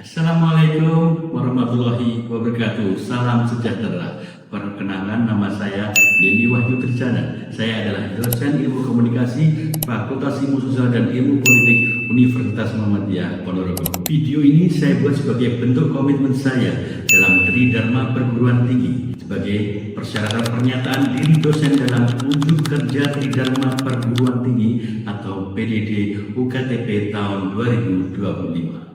Assalamualaikum warahmatullahi wabarakatuh. Salam sejahtera. Perkenalan, nama saya Denny Wahyu Kencana. Saya adalah dosen Ilmu Komunikasi Fakultas Ilmu Sosial dan Ilmu Politik Universitas Muhammadiyah Ponorogo. Video ini saya buat sebagai bentuk komitmen saya dalam Tridharma Perguruan Tinggi sebagai persyaratan pernyataan diri dosen dalam unjuk kerja Tridharma Perguruan Tinggi atau PDD UKTP tahun 2025.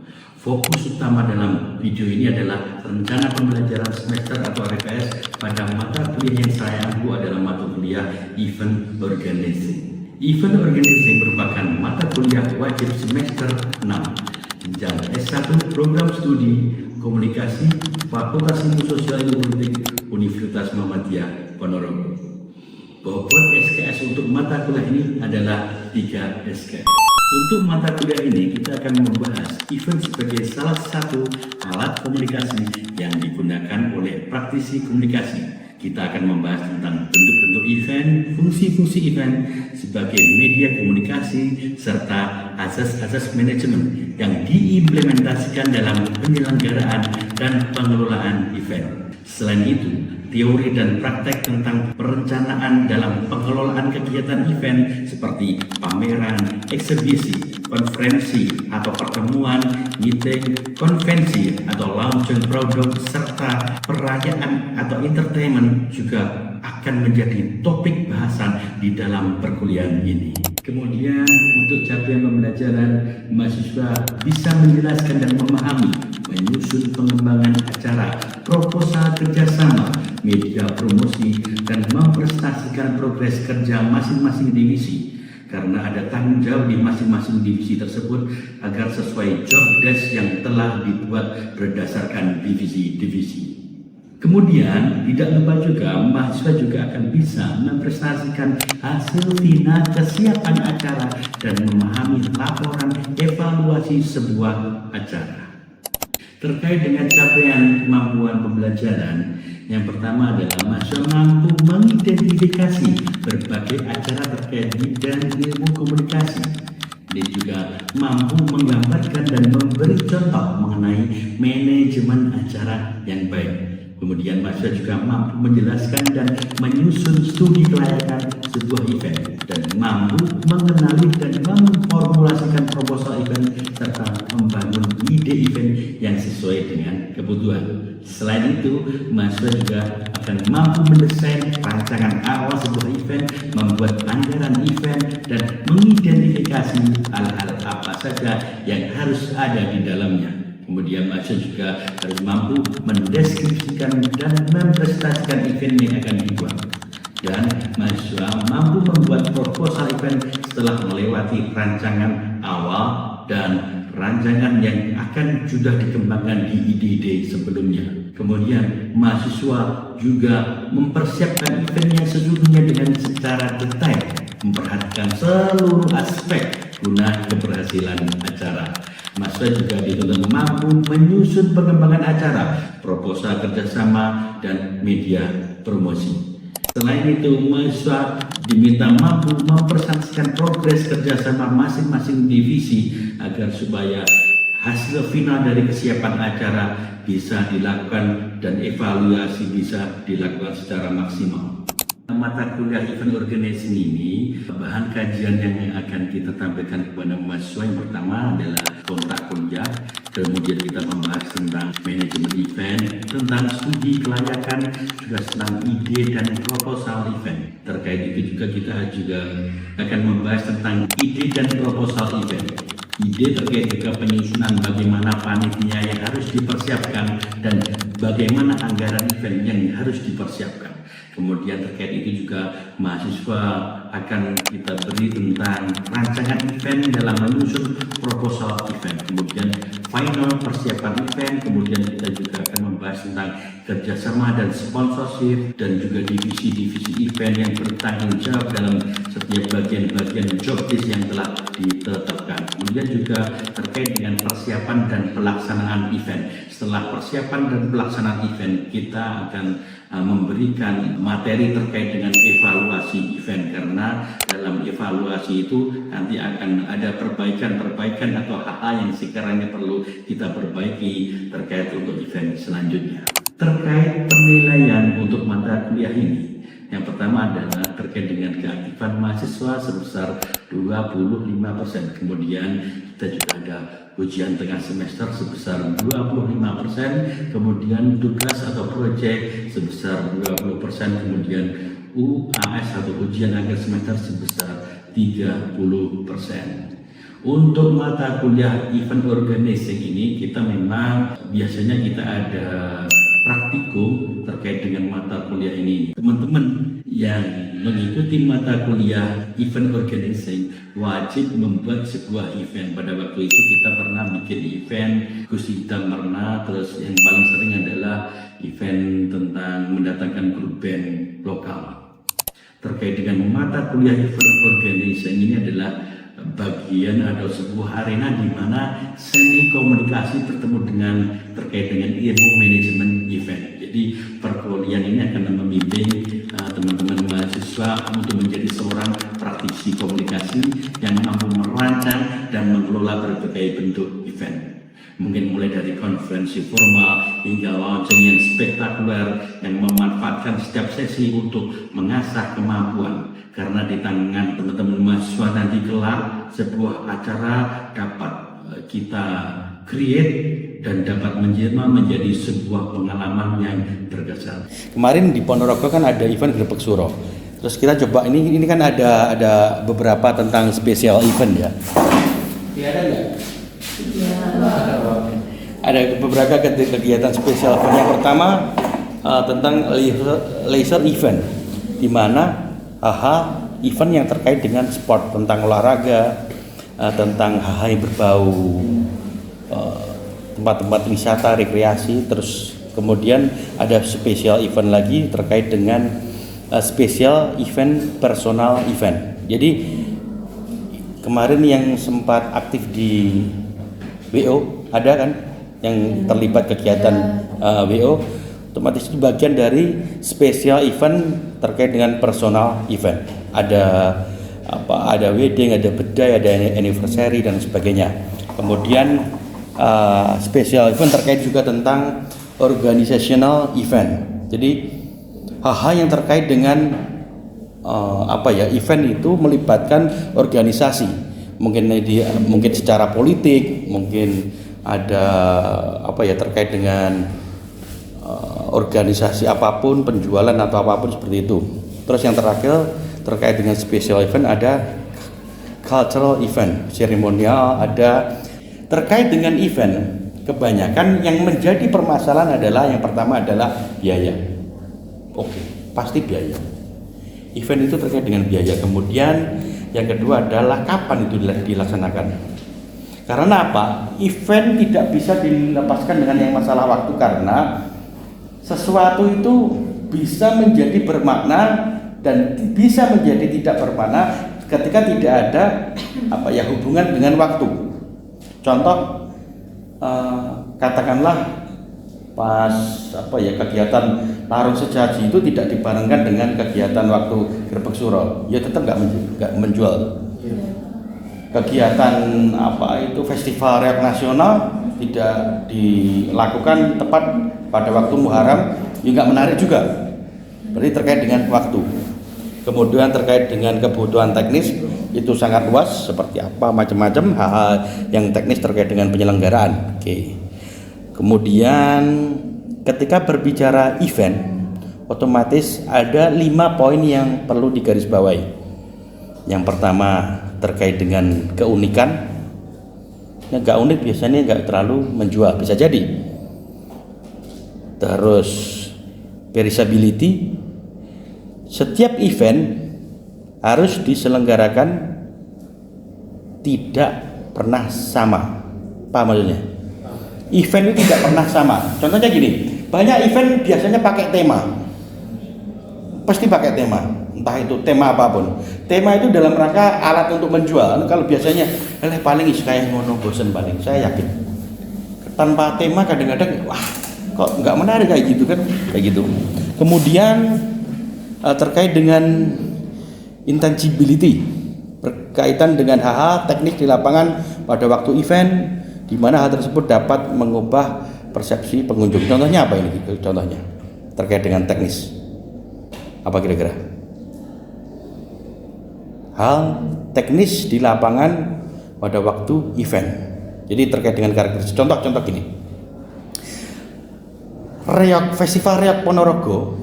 Fokus utama dalam video ini adalah rencana pembelajaran semester atau RPS pada mata kuliah yang saya ambil adalah mata kuliah Event Organizing. Event Organizing merupakan mata kuliah wajib semester 6 jenjang S1 Program Studi Komunikasi Fakultas Ilmu Sosial Ilmu Politik Universitas Muhammadiyah Ponorogo. Bobot SKS untuk mata kuliah ini adalah 3 SKS. Untuk mata kuliah ini kita akan membahas event sebagai salah satu alat komunikasi yang digunakan oleh praktisi komunikasi. Kita akan membahas tentang bentuk-bentuk event, fungsi-fungsi event sebagai media komunikasi, serta asas-asas manajemen yang diimplementasikan dalam penyelenggaraan dan pengelolaan event. Selain itu, teori dan praktek tentang perencanaan dalam pengelolaan kegiatan event seperti pameran, eksibisi, konferensi atau pertemuan, meeting, konvensi atau launching produk, serta perayaan atau entertainment juga akan menjadi topik bahasan di dalam perkuliahan ini. Kemudian untuk capaian pembelajaran, mahasiswa bisa menjelaskan dan memahami, menyusun pengembangan acara, proposal kerjasama, media promosi, dan mempresentasikan progres kerja masing-masing divisi. Karena ada tanggung jawab di masing-masing divisi tersebut agar sesuai job desk yang telah dibuat berdasarkan divisi-divisi. Kemudian tidak lupa juga mahasiswa juga akan bisa mempresentasikan hasil final kesiapan acara dan memahami laporan evaluasi sebuah acara. Terkait dengan capaian kemampuan pembelajaran, yang pertama adalah mahasiswa mampu mengidentifikasi berbagai acara terkait bidang ilmu komunikasi. Dia juga mampu menggambarkan dan memberi contoh mengenai manajemen acara yang baik. Kemudian mahasiswa juga mampu menjelaskan dan menyusun studi kelayakan sebuah event dan mampu mengenali dan memformulasikan proposal event serta membangun ide event yang sesuai dengan kebutuhan. Selain itu, mahasiswa juga akan mampu mendesain rancangan awal sebuah event, membuat anggaran event, dan mengidentifikasi hal-hal apa saja yang harus ada di dalamnya. Kemudian mahasiswa juga harus mampu mendeskripsikan dan mempresentasikan event yang akan dibuat. Dan mahasiswa mampu membuat proposal event setelah melewati rancangan awal dan rancangan yang akan sudah dikembangkan di ide-ide sebelumnya. Kemudian mahasiswa juga mempersiapkan event yang sesungguhnya dengan secara detail, memperhatikan seluruh aspek guna keberhasilan acara. Mahasiswa juga dituntut mampu menyusun pengembangan acara, proposal kerjasama, dan media promosi. Selain itu, mahasiswa diminta mampu mempresentasikan progres kerjasama masing-masing divisi agar supaya hasil final dari kesiapan acara bisa dilakukan dan evaluasi bisa dilakukan secara maksimal. Mata kuliah Event Organizing ini, bahan kajian yang akan kita tampilkan kepada mahasiswa yang pertama adalah kontrak kuliah, kemudian kita membahas tentang manajemen event, tentang studi kelayakan, juga tentang ide dan proposal event. Terkait itu juga kita juga akan membahas tentang ide dan proposal event. Ide terkait juga penyusunan bagaimana panitia yang harus dipersiapkan dan bagaimana anggaran event yang harus dipersiapkan. Kemudian terkait itu juga mahasiswa akan kita beri tentang rancangan event dalam menyusun proposal event. Kemudian final persiapan event. Kemudian kita juga akan membahas tentang kerjasama dan sponsorship dan juga divisi-divisi event yang bertanggung jawab dalam setiap ya bagian-bagian job desk yang telah ditetapkan. Kemudian juga terkait dengan persiapan dan pelaksanaan event. Setelah persiapan dan pelaksanaan event, kita akan memberikan materi terkait dengan evaluasi event, karena dalam evaluasi itu nanti akan ada perbaikan atau hal-hal yang sekiranya perlu kita perbaiki terkait untuk event selanjutnya. Terkait penilaian untuk mata kuliah ini, yang pertama adalah terkait dengan keaktifan mahasiswa sebesar 25%. Kemudian kita juga ada ujian tengah semester sebesar 25%, kemudian tugas atau proyek sebesar 20%, kemudian UAS atau ujian akhir semester sebesar 30%. Untuk mata kuliah event organizing ini kita memang biasanya kita ada praktikum terkait dengan mata kuliah ini. Teman-teman yang mengikuti mata kuliah event organizing wajib membuat sebuah event. Pada waktu itu kita pernah bikin event Gusti Hitam pernah, terus yang paling sering adalah event tentang mendatangkan grup band lokal. Terkait dengan mata kuliah event organizing ini adalah bagian atau sebuah arena di mana seni komunikasi bertemu dengan terkait dengan ilmu manajemen event. Jadi perkuliahan ini akan membimbing teman-teman mahasiswa untuk menjadi seorang praktisi komunikasi yang mampu merancang dan mengelola berbagai bentuk event. Mungkin mulai dari konferensi formal hingga launching yang spektakuler yang memanfaatkan setiap sesi untuk mengasah kemampuan. Karena di tangan teman-teman mahasiswa nanti kelak sebuah acara dapat kita create dan dapat menjadi sebuah pengalaman yang berkesan. Kemarin di Ponorogo kan ada event Grebek Suro. Terus kita coba ini kan ada beberapa tentang spesial event ya. Iya ada nggak? Iya. Ada beberapa kegiatan spesial event. Yang pertama tentang leisure event, di mana event yang terkait dengan sport, tentang olahraga, tentang hal yang berbau tempat-tempat wisata, rekreasi. Terus kemudian ada spesial event lagi terkait dengan spesial event, personal event. Jadi kemarin yang sempat aktif di WO ada kan yang terlibat kegiatan WO, otomatis itu bagian dari spesial event terkait dengan personal event. Ada wedding, ada bedai, ada anniversary dan sebagainya. Kemudian spesial event terkait juga tentang organizational event. Jadi hal-hal yang terkait dengan event itu melibatkan organisasi. Mungkin secara politik, mungkin ada terkait dengan organisasi apapun, penjualan atau apapun seperti itu. Terus yang terakhir terkait dengan special event ada cultural event, seremonial, ada terkait dengan event. Kebanyakan yang menjadi permasalahan adalah yang pertama adalah biaya. Oke, pasti biaya. Event itu terkait dengan biaya. Kemudian yang kedua adalah kapan itu dilaksanakan. Karena apa? Event tidak bisa dilepaskan dengan yang masalah waktu, karena sesuatu itu bisa menjadi bermakna dan bisa menjadi tidak bermakna ketika tidak ada hubungan dengan waktu. Contoh katakanlah pas kegiatan tarung sesaji itu tidak dibarengkan dengan kegiatan waktu Grebek Suro, ya tetap nggak menjual. Kegiatan festival rap nasional tidak dilakukan tepat pada waktu Muharram, ya nggak menarik juga. Berarti terkait dengan waktu. Kemudian terkait dengan kebutuhan teknis itu sangat luas, seperti apa macam-macam hal-hal yang teknis terkait dengan penyelenggaraan. Oke. Kemudian ketika berbicara event, otomatis ada 5 poin yang perlu digarisbawahi. Yang pertama terkait dengan keunikan. Yang gak unik biasanya gak terlalu menjual, bisa jadi. Terus perishability. Setiap event harus diselenggarakan tidak pernah sama. Apa maksudnya? Event itu tidak pernah sama. Contohnya gini, banyak event biasanya pakai tema. Pasti pakai tema, entah itu tema apapun. Tema itu dalam rangka alat untuk menjual. Kalau biasanya paling kayak ngono bosen paling, saya yakin. Tanpa tema kadang-kadang wah kok nggak menarik kayak gitu kan, kayak gitu. Kemudian terkait dengan intangibility, berkaitan dengan hal-hal teknis di lapangan pada waktu event, di mana hal tersebut dapat mengubah persepsi pengunjung. Contohnya apa ini? Contohnya terkait dengan teknis. Apa kira-kira? Hal teknis di lapangan pada waktu event. Jadi terkait dengan karakteristik. Contoh gini. Festival Reog Ponorogo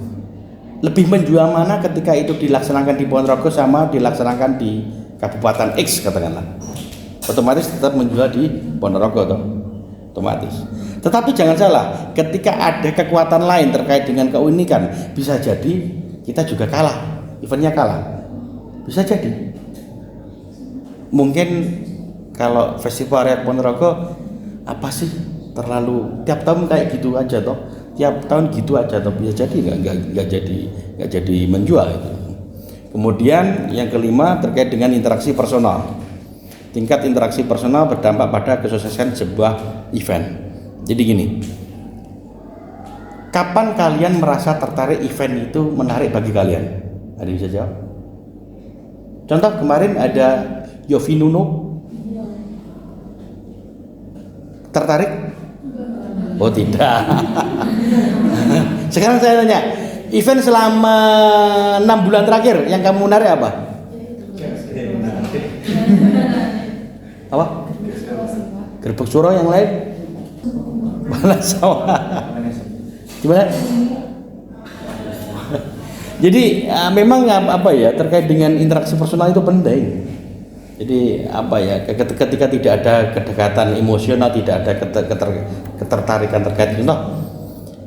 lebih menjual mana ketika itu dilaksanakan di Ponorogo sama dilaksanakan di Kabupaten X katakanlah. Otomatis tetap menjual di Ponorogo toh. Otomatis. Tetapi jangan salah, ketika ada kekuatan lain terkait dengan keunikan, bisa jadi kita juga kalah, eventnya kalah. Bisa jadi. Mungkin kalau Festival Reog Ponorogo apa sih terlalu tiap tahun kayak gitu aja toh, tiap tahun gitu aja toh, bisa jadi nggak jadi menjual itu. Kemudian yang kelima terkait dengan interaksi personal. Tingkat interaksi personal berdampak pada kesuksesan sebuah event. Jadi gini, kapan kalian merasa tertarik event itu menarik bagi kalian? Ada yang bisa jawab? Contoh kemarin ada Yofi Nuno. Tertarik? Oh tidak. Sekarang saya tanya, event selama 6 bulan terakhir yang kamu menarik apa? Apa? Gerbek Suro, yang lain? Balas sawah. Gimana? Jadi memang apa ya, terkait dengan interaksi personal itu penting. Jadi apa ya, ketika tidak ada kedekatan emosional, tidak ada ketertarikan terkait itu.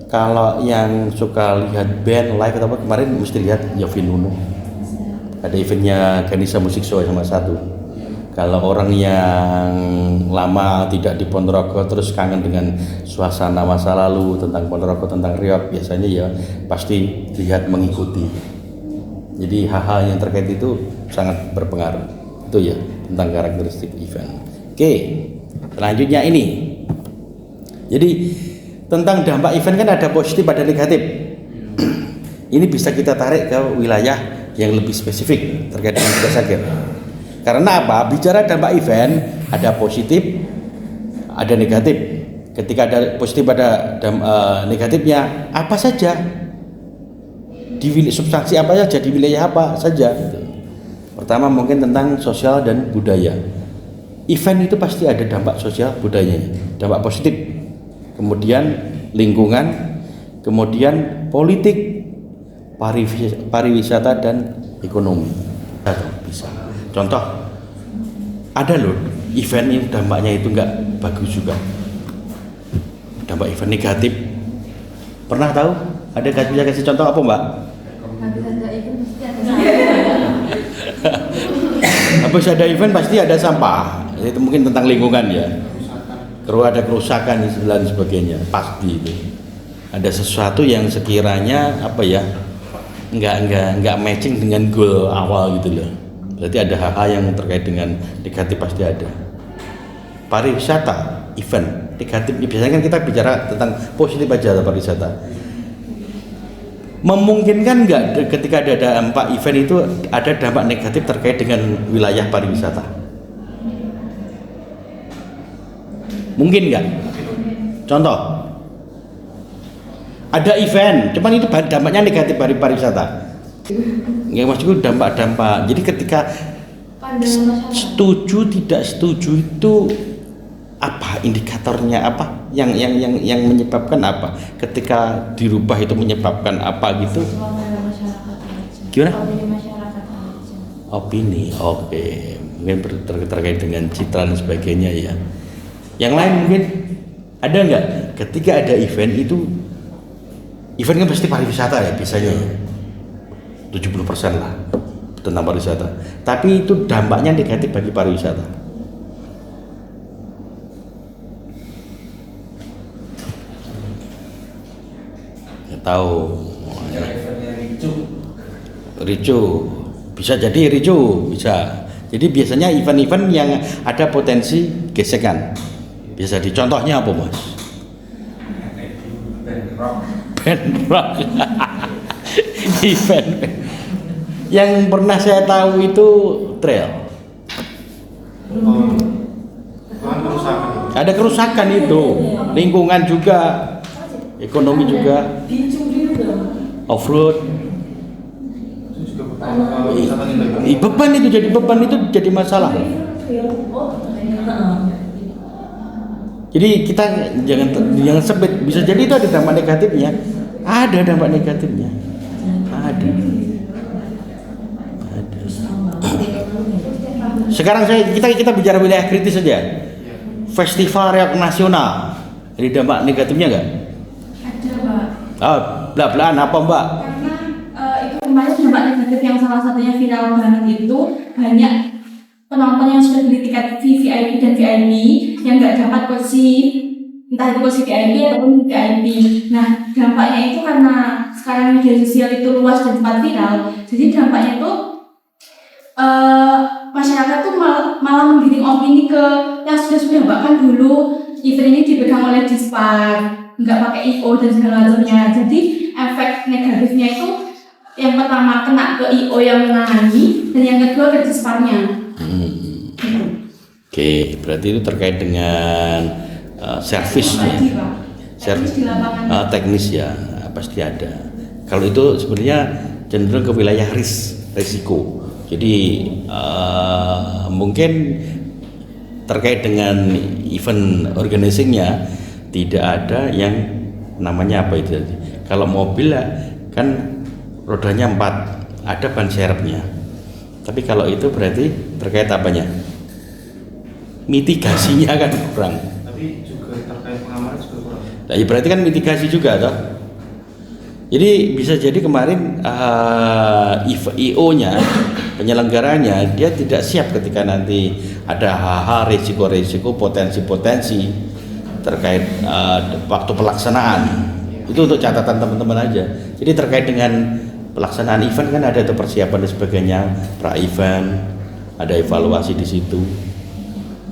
Kalau yang suka lihat band live atau apa, kemarin mesti lihat Yofi Nuno. Ada eventnya Ganesha Music Show sama satu. Kalau orang yang lama tidak di Ponorogo terus kangen dengan suasana masa lalu tentang Ponorogo, tentang Reog, biasanya ya pasti lihat mengikuti. Jadi hal-hal yang terkait itu sangat berpengaruh. Itu ya tentang karakteristik event. Oke, selanjutnya ini. Jadi tentang dampak event kan ada positif, ada negatif. Ini bisa kita tarik ke wilayah yang lebih spesifik terkait dengan tugas akhir. Karena apa? Bicara dampak event ada positif, ada negatif. Ketika ada positif, ada negatifnya, apa saja di substansi apa saja, di wilayah apa saja. Pertama mungkin tentang sosial dan budaya. Event itu pasti ada dampak sosial budayanya, dampak positif. Kemudian lingkungan, kemudian politik, pariwisata dan ekonomi. Bisa. Contoh, ada loh event yang dampaknya itu nggak bagus juga. Dampak event negatif. Pernah tahu? Ada bisa kasih contoh apa, Mbak? Habis ada event pasti ada sampah. Itu mungkin tentang lingkungan ya. Ada kerusakan dan sebagainya. Pasti itu. Ada sesuatu yang sekiranya apa ya? Nggak matching dengan goal awal gitu loh. Berarti ada hal-hal yang terkait dengan negatif pasti ada. Pariwisata, event, negatif. Biasanya kan kita bicara tentang positif aja pariwisata. Memungkinkan nggak ketika ada dampak event itu ada dampak negatif terkait dengan wilayah pariwisata? Mungkin nggak? Contoh, ada event, cuman itu dampaknya negatif bagi pariwisata. Ya maksudku dampak-dampak. Jadi ketika setuju tidak setuju itu apa indikatornya, apa yang menyebabkan apa? Ketika dirubah itu menyebabkan apa gitu? Gimana? Opini. Oke. Mungkin terkait dengan citra dan sebagainya ya. Yang lain mungkin ada nggak? Ketika ada event itu, event kan pasti pariwisata ya biasanya. 70% lah tentang pariwisata. Tapi itu dampaknya negatif bagi pariwisata. Ya, tahu. Ricu. Bisa jadi ricu, bisa. Jadi biasanya event-event yang ada potensi gesekan. Bisa dicontohnya apa, Mas? Band rock. Event. Yang pernah saya tahu itu trail. Ada kerusakan itu, lingkungan juga, ekonomi juga, off-road. Beban itu jadi masalah. Jadi kita jangan sempit. Bisa jadi itu ada dampak negatifnya. Ada dampak negatifnya. Ada. Sekarang kita bicara wilayah kritis saja. Festival rock nasional. Ada dampak negatifnya nggak? Ada, Pak. Oh, bela-belaan apa, Mbak? Karena itu kemarin dampak negatif yang salah satunya viral banget itu banyak penonton yang sudah beli tiket VVIP dan VIP yang nggak dapat kursi, entah itu kursi VIP ataupun VIP. Nah, dampaknya itu karena sekarang media sosial itu luas dan cepat viral, jadi dampaknya itu masyarakat tuh malah menggiring opini ke yang sudah bahkan dulu event ini dipegang oleh Dispar, nggak pakai IO dan segala macamnya. Jadi efek negatifnya itu yang pertama kena ke IO yang menangani dan yang kedua ke Disparnya. Oke, berarti itu terkait dengan servisnya, Teknis di lapangan. teknis ya, pasti ada. Kalau itu sebenarnya cenderung ke wilayah risiko. Jadi mungkin terkait dengan event organizingnya tidak ada yang namanya apa itu. Kalau mobil kan rodanya 4, ada ban serepnya. Tapi kalau itu berarti terkait apanya? Mitigasinya kan kurang. Tapi juga terkait pengamanan juga kurang. Nah, ya berarti kan mitigasi juga toh. Jadi bisa jadi kemarin IO-nya, penyelenggaranya dia tidak siap ketika nanti ada hal-hal risiko-risiko, potensi-potensi terkait waktu pelaksanaan. Itu untuk catatan teman-teman aja. Jadi terkait dengan pelaksanaan event kan ada tuh persiapan dan sebagainya, pra-event, ada evaluasi di situ.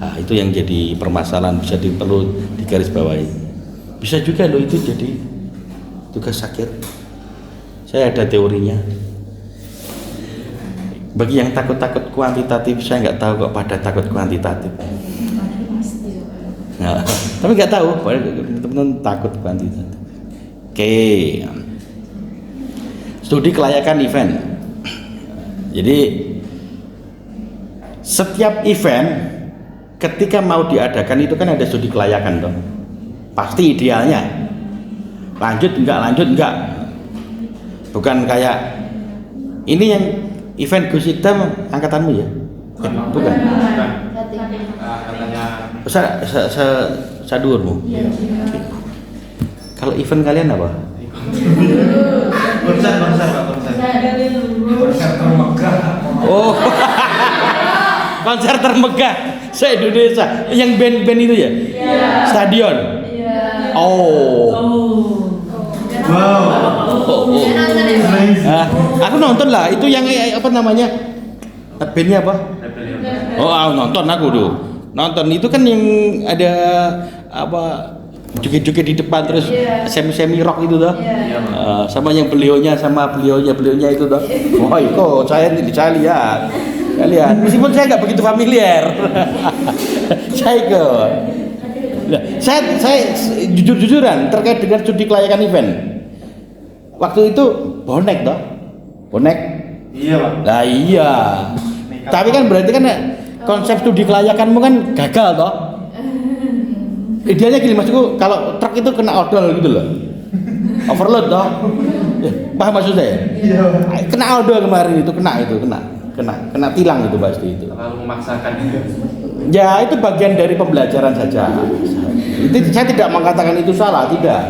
Nah, itu yang jadi permasalahan, bisa perlu digarisbawahi. Bisa juga loh itu jadi tugas akhir. Saya ada teorinya. Bagi yang takut-takut kuantitatif, saya nggak tahu kok pada takut kuantitatif. Nah, tapi nggak tahu, teman-teman takut kuantitatif. Oke. Studi kelayakan event. Jadi setiap event ketika mau diadakan itu kan ada studi kelayakan toh. Pasti idealnya lanjut enggak. Bukan kayak ini yang event Gus Idam angkatanmu ya? Bukan. Katanya Sadurmu. Kalau event kalian apa? konser Pak, konser. Konser termegah. Oh. Konser termegah se-Indonesia. Yang band-band itu ya? Stadion. Oh. Wow. Aku nonton lah. Itu yang apa namanya? Bandnya apa? Oh, nonton aku tuh. Nonton itu kan yang ada apa? Joget-joget di depan terus semi rock itu toh. Sama yang beliaunya itu toh. Oh, itu saya lihat. Meskipun saya nggak begitu familiar. Saya jujur-jujuran terkait dengan studi kelayakan event. Waktu itu bonek toh. Bonek. Iya, Pak. Lah iya. Tapi kan berarti kan konsep studi kelayakanmu kan gagal toh. Idealnya gini maksudku, kalau truk itu kena odol gitu loh, overload toh, paham maksud saya? Iya. Kena odol kemarin itu, kena tilang itu pasti itu. Terlalu memaksakan. Ya itu bagian dari pembelajaran saja. Itu saya tidak mengatakan itu salah, tidak.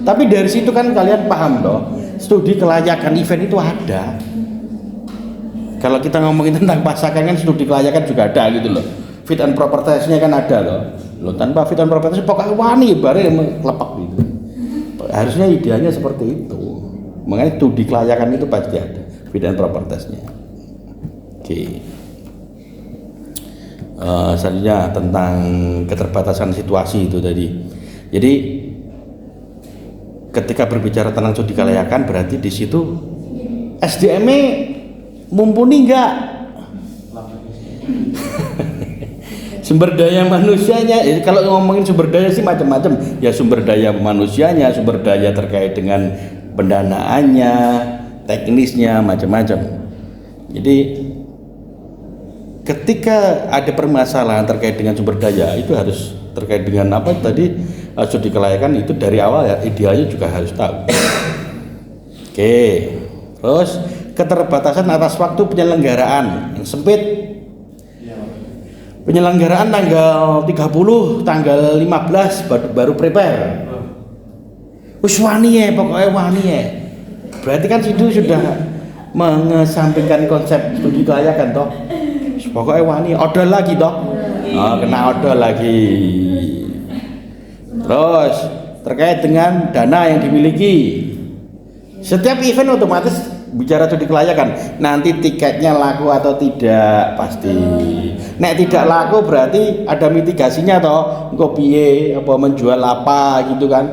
Tapi dari situ kan kalian paham toh, studi kelayakan event itu ada. Kalau kita ngomongin tentang pasakan kan studi kelayakan juga ada gitu loh. Fit and proper test-nya kan ada loh. Tanpa fit and proper test pokoknya wani bareng kelepak gitu. Harusnya idealnya seperti itu. Makanya studi kelayakan itu pasti ada fit and proper test-nya. Oke. Selanjutnya tentang keterbatasan situasi itu tadi. Jadi ketika berbicara tentang studi kelayakan berarti di situ SDM-nya mumpuni enggak? Sumber daya manusianya, kalau ngomongin sumber daya sih macam-macam. Ya sumber daya manusianya, sumber daya terkait dengan pendanaannya, teknisnya macam-macam. Jadi ketika ada permasalahan terkait dengan sumber daya itu harus terkait dengan apa tadi studi kelayakan itu dari awal ya idealnya juga harus tahu. Oke, terus keterbatasan atas waktu penyelenggaraan yang sempit. Penyelenggaraan tanggal 30, tanggal 15 baru prepare. Wis wani ya, pokoknya wani ya. Berarti kan itu sudah mengesampingkan konsep studi kelayakan toh. Pokoknya wani, odol lagi toh. Oh, kena odol lagi. Terus terkait dengan dana yang dimiliki. Setiap event otomatis bicara studi kelayakan. Nanti tiketnya laku atau tidak pasti. Nek tidak laku berarti ada mitigasinya toh. Engko piye apa menjual apa gitu kan.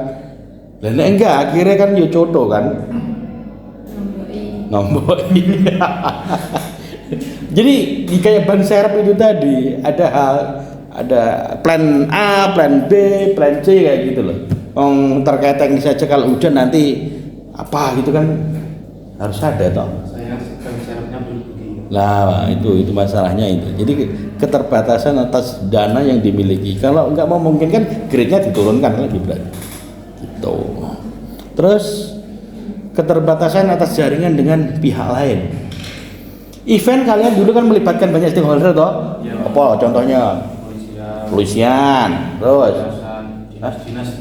Lah nek enggak akhirnya kan yo coto kan. Nomboi. Jadi di kayak ban serep itu tadi ada plan A, plan B, plan C kayak gitu loh. Terkait teknis saja kalau hujan nanti apa gitu kan harus ada toh. Lah itu masalahnya itu. Jadi keterbatasan atas dana yang dimiliki. Kalau nggak memungkinkan grade-nya diturunkan lagi berarti. Gitu. Terus keterbatasan atas jaringan dengan pihak lain. Event kalian dulu kan melibatkan banyak stakeholder toh. Ya. Apa contohnya? Polisian, terus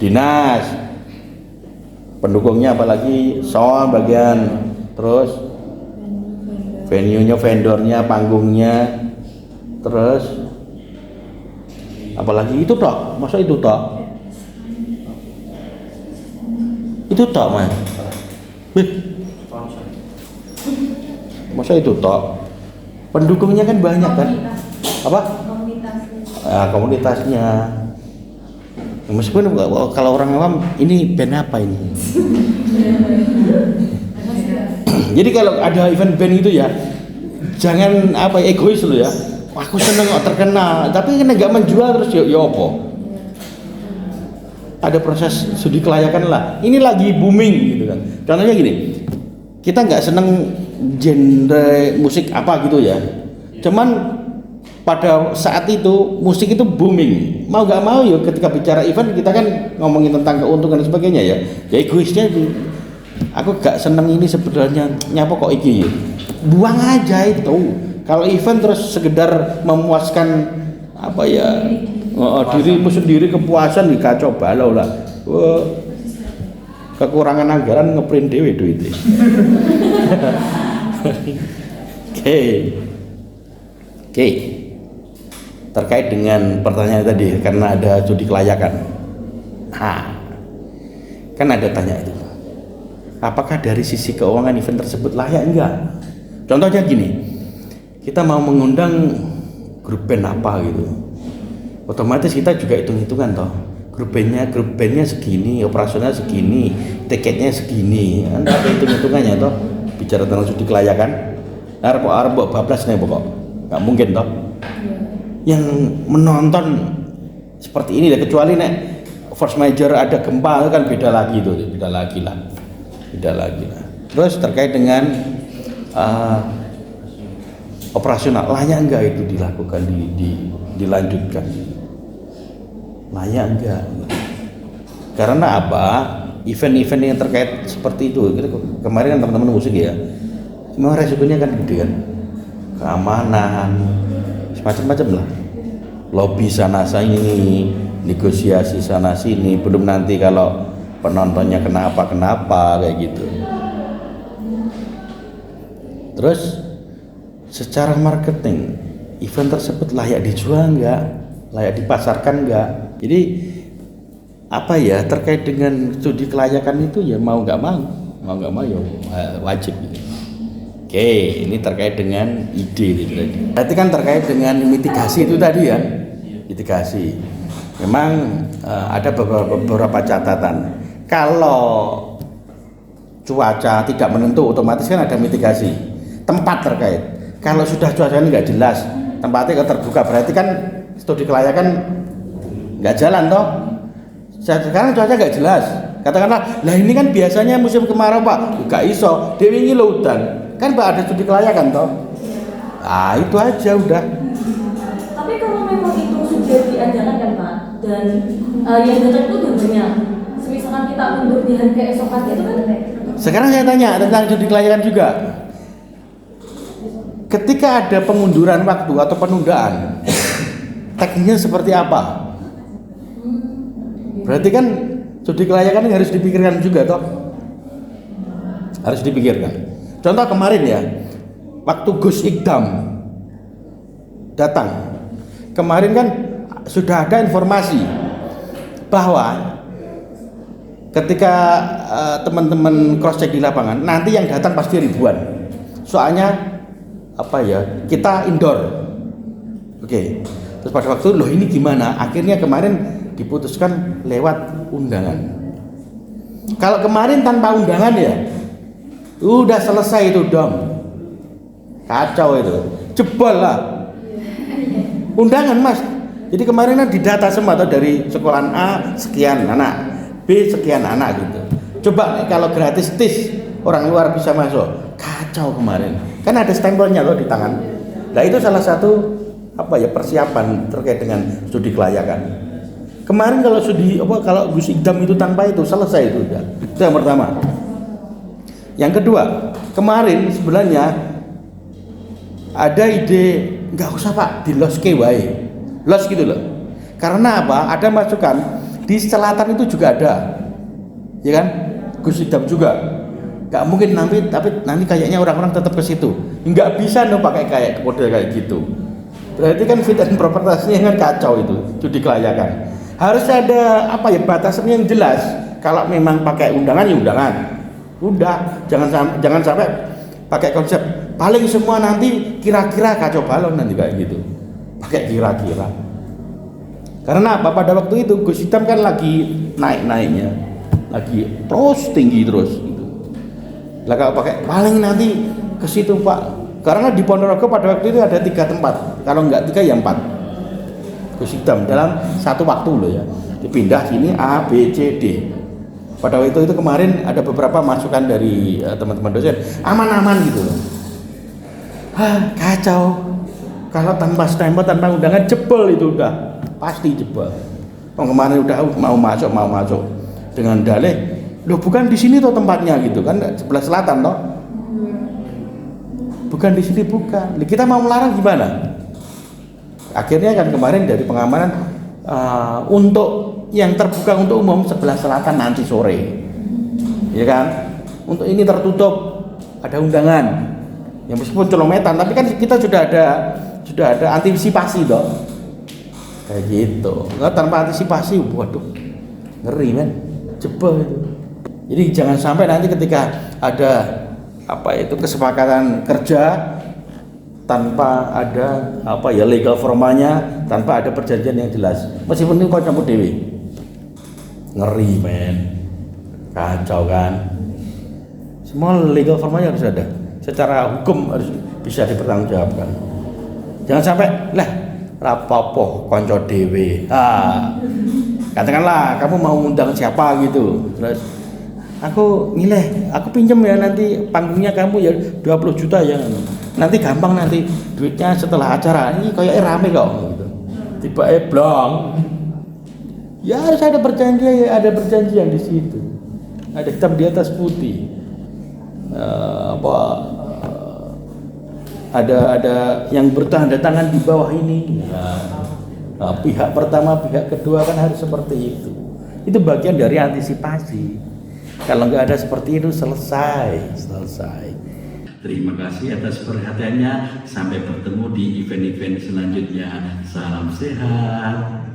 dinas. Pendukungnya apalagi sound bagian, terus venue-nya, vendornya, panggungnya, terus apalagi itu toh, masa itu toh? Itu toh mas? Masa itu toh? Pendukungnya kan banyak kan? Apa? Komunitasnya. Meskipun kalau orang awam ini band apa ini? Jadi kalau ada event band itu ya jangan apa egois lo ya. Aku seneng kok terkenal, tapi kan nggak menjual terus ya apa? Ada proses studi kelayakan lah. Ini lagi booming gitu kan. Contohnya gini, kita nggak seneng genre musik apa gitu ya. Cuman pada saat itu musik itu booming, mau gak mau ya ketika bicara event kita kan ngomongin tentang keuntungan dan sebagainya ya egoisnya itu aku gak seneng ini sebenarnya nyapa kok iki buang aja itu. Kalau event terus sekedar memuaskan apa ya dirimu sendiri, kepuasan di kacau balau lah. Kekurangan anggaran ngeprint dewe duitnya. Oke. Terkait dengan pertanyaan tadi karena ada studi kelayakan. Kan ada tanya itu. Apakah dari sisi keuangan event tersebut layak enggak? Contohnya gini. Kita mau mengundang grup band apa gitu. Otomatis kita juga hitung-hitungan toh. Grup bandnya segini, operasional segini, tiketnya segini. Anda ada hitung-hitungannya toh. Bicara tentang studi kelayakan. Arep bablas nih pokok. Enggak mungkin toh. Yang menonton seperti ini ya, kecuali nek force major ada gempa itu kan beda lagi lah. Terus terkait dengan operasional layak enggak itu dilakukan dilanjutkan layak enggak? Karena apa? Event-event yang terkait seperti itu kemarin kan teman-teman musik ya memang resikonya kan gede kan, keamanan macam-macam lah, lobby sana sini, negosiasi sana sini, belum nanti kalau penontonnya kenapa kayak gitu. Terus secara marketing event tersebut layak dijual enggak, layak dipasarkan enggak. Jadi apa ya terkait dengan studi kelayakan itu ya mau nggak mau ya wajib gitu. Oke, ini terkait dengan ide itu tadi. Berarti kan terkait dengan mitigasi itu tadi ya, mitigasi. Memang ada beberapa catatan. Kalau cuaca tidak menentu, otomatis kan ada mitigasi. Tempat terkait. Kalau sudah cuacanya nggak jelas, tempatnya terbuka, berarti kan studi kelayakan nggak jalan toh. Sekarang cuaca nggak jelas. Katakanlah, lah ini kan biasanya musim kemarau Pak, nggak iso, dewi ini lautan, kan Pak ada studi kelayakan toh. Ah itu aja udah. Tapi kalau memang itu sudah diajarkan Pak, dan yang datang itu dulunya, misalkan kita mundur di hari keesokan itu kan. Sekarang saya tanya tentang studi kelayakan juga. Ketika ada pengunduran waktu atau penundaan, teknisnya seperti apa? Berarti kan studi kelayakan harus dipikirkan juga toh. Harus dipikirkan. Contoh kemarin ya, waktu Gus Ikdam datang. Kemarin kan sudah ada informasi bahwa ketika teman-teman cross check di lapangan, nanti yang datang pasti ribuan. Soalnya apa ya? Kita indoor. Oke. Terus pada waktu loh ini gimana? Akhirnya kemarin diputuskan lewat undangan. Kalau kemarin tanpa undangan ya udah selesai itu dong. Kacau itu. Jebol lah. Undangan Mas. Jadi kemarin kan didata semua atau dari sekolahan A sekian anak, B sekian anak gitu. Coba kalau gratis tis orang luar bisa masuk. Kacau kemarin. Kan ada stempelnya loh di tangan. Nah itu salah satu apa ya persiapan terkait dengan studi kelayakan. Kemarin kalau kalau Gus Ikdam itu tanpa itu selesai itu udah. Itu yang pertama. Yang kedua, kemarin sebenarnya ada ide nggak usah Pak di los wae. Los gitu loh. Karena apa? Ada masukan di selatan itu juga ada. Ya kan? Gus Ikdam juga. Nggak mungkin tapi nanti kayaknya orang-orang tetap ke situ. Nggak bisa pakai kayak model kayak gitu. Berarti kan fit and proper testnya kan kacau itu, studi kelayakan. Harus ada apa ya batasannya yang jelas. Kalau memang pakai undangan ya undangan. Udah, jangan sampai pakai konsep paling semua nanti kira-kira kacau balau nanti kayak gitu. Pakai kira-kira. Karena apa? Pada waktu itu Gus Ikdam kan lagi naik-naiknya. Lagi terus tinggi terus gitu. Lah kalau pakai paling nanti ke situ Pak. Karena di Ponorogo pada waktu itu ada 3 tempat. Kalau enggak 3 ya 4. Gus Ikdam dalam satu waktu loh ya. Dipindah sini A, B, C, D. Pada waktu itu kemarin ada beberapa masukan dari teman-teman dosen. Aman-aman gitu loh. Kacau. Kalau tanpa stempel, tanpa undangan jebol itu udah. Pasti jebol. Kemarin udah mau masuk dengan dalih. Loh bukan di sini toh tempatnya gitu kan sebelah selatan toh. Bukan di sini bukan. Kita mau melarang gimana? Akhirnya kan kemarin dari pengamanan untuk yang terbuka untuk umum sebelah selatan nanti sore. Ya kan? Untuk ini tertutup ada undangan. Ya meskipun kilometer tapi kan kita sudah ada antisipasi toh. Kayak gitu. Nggak tanpa antisipasi waduh. Ngeri men. Jebol itu. Jadi jangan sampai nanti ketika ada kesepakatan kerja tanpa ada legal formalnya, tanpa ada perjanjian yang jelas. Meskipun itu kau campur dewi. Ngeri men. Kacau kan. Semua legal formalnya harus ada. Secara hukum harus bisa dipertanggungjawabkan. Jangan sampai rapopo konco dewi. Katakanlah kamu mau undang siapa gitu. Terus aku pinjam ya nanti panggungnya kamu ya 20 juta ya. Nanti gampang nanti duitnya setelah acara ini kayak rame kok gitu. Tiba blong. Ya harus ada perjanjian di situ. Ada hitam di atas putih. Ada yang bertanda tangan di bawah ini. Pihak pertama, pihak kedua kan harus seperti itu. Itu bagian dari antisipasi. Kalau nggak ada seperti itu selesai. Terima kasih atas perhatiannya. Sampai bertemu di event-event selanjutnya. Salam sehat.